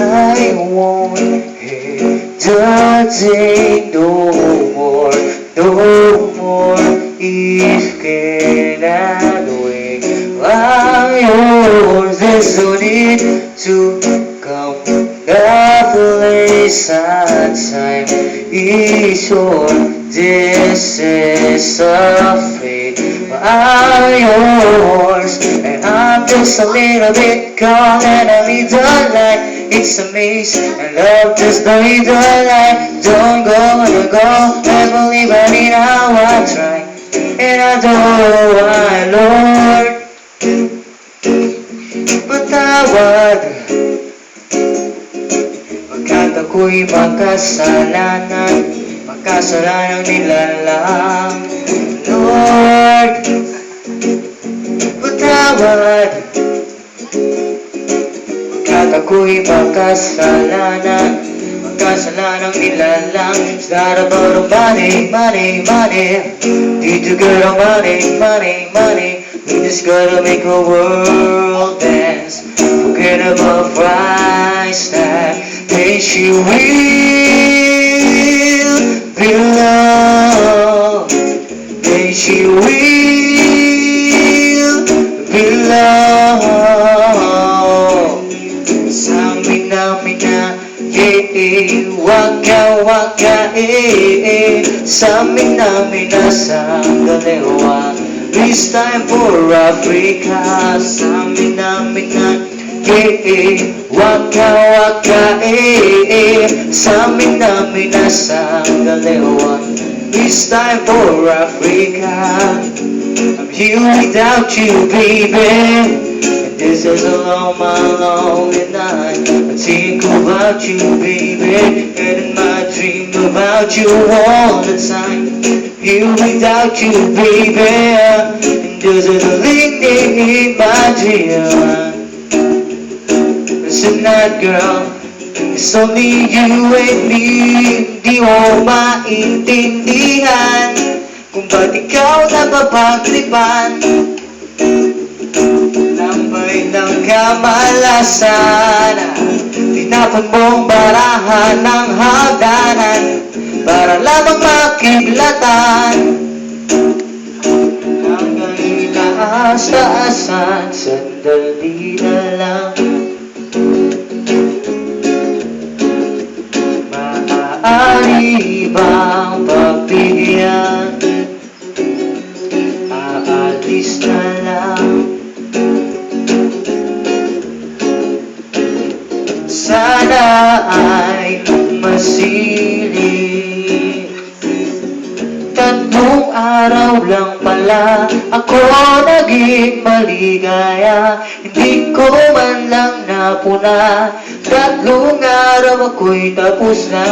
I won't hesitate no more, no more. If cannot wait, I'm yours. There's no need to come. The place and time is yours. This is a fate. I'm yours, and I'm just a little bit gone, and I need the light. It's a maze, and love just don't need the light. Don't go, wanna go, I believe I need how I try, and I don't know why, Lord. Patawad, pagkat ako'y makasalanan, makasalanan nilalang. Lord, patawad, pagkat ako'y makasalanan, makasalanang nilalang. It's not about the money, money, money. Need to get our money, money, money. We just gotta make a world dance. Forget about price tag. Then she will be loved. Then she will be loved. Samina, yeah, waka, Samina, sangalewa. This time for Africa. Samina, yeah, waka, Samina, sangalewa. This time for Africa. I'm here without you, baby. This is a long, lonely night. I think about you, baby, and in my dream about you all the time. Here without you, baby, and this is a living in my dream. Listen, that girl, it's only you and me. Di mo maintindihan kung ba't ikaw napapaglipan. Lambay ng kamalasan, tinapon mong barahan ng hagdanan para lamang makiblatan. Hanggang inaas-taasan, sandali na lang. Maaari bang pagbigyan? Aalis na lang. Sana ay masilip. 3 araw lang pala ako naging maligaya. Hindi ko man lang napuna. 3 araw ako'y tapos na.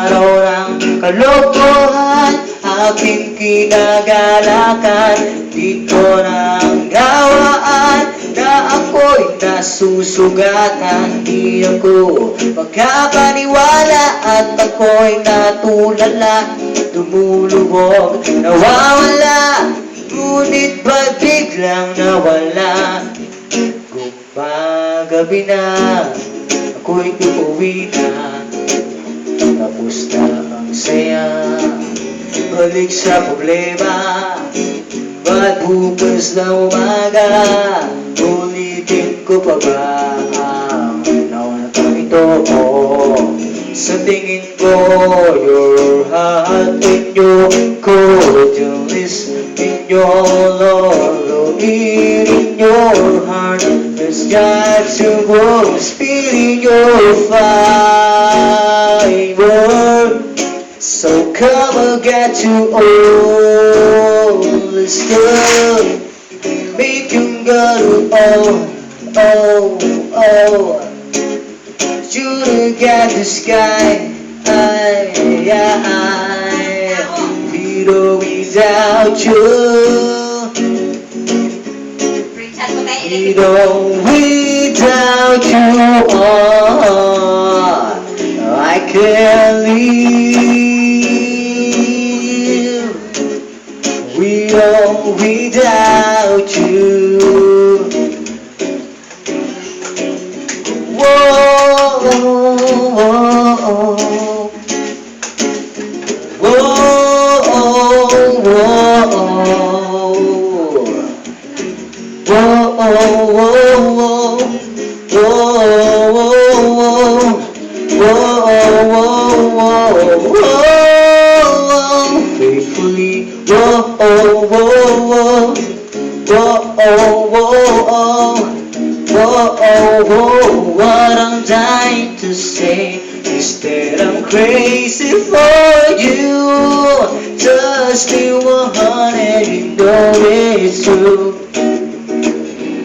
Araw ng kalokohan, aking kinagalakan. Dito ng gawaan na ako'y nasusugatan. Di ako magkapaniwala at ako'y natulala. Lumulubog, nawawala, ngunit ba't biglang nawala? Gumagabi na, ako'y uuwi na. Tapos na ang saya, balik sa problema. Ba't bukas na umaga, ulitin ko pa ba ang naunang ito? Sa tingin ko, your heart in your cordialness, in your love, in your heart. There's got to go, spilling your fiber. So come and get to all this stuff. Make you go, oh. You look at the sky, little without you, little without you, oh, I can't live without you. Whoa, faithfully, what I'm dying to say is that I'm crazy for you. Just be 100, you know it's true.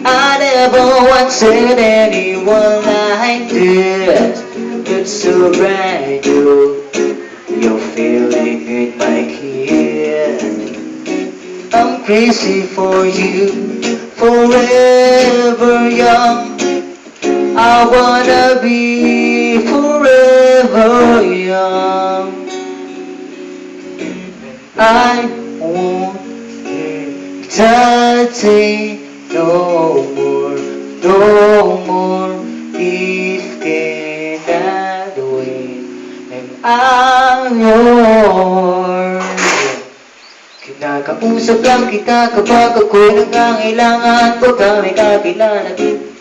I never once said anyone like this. It's so brand new. You're feeling in my kid. I'm crazy for you, forever young. I wanna be forever young. I won't hesitate no more. If cannot wait, and I'm yours. Kinakausap lang kita kapag ako'y nangangailangan. Huwag kang may kakilala.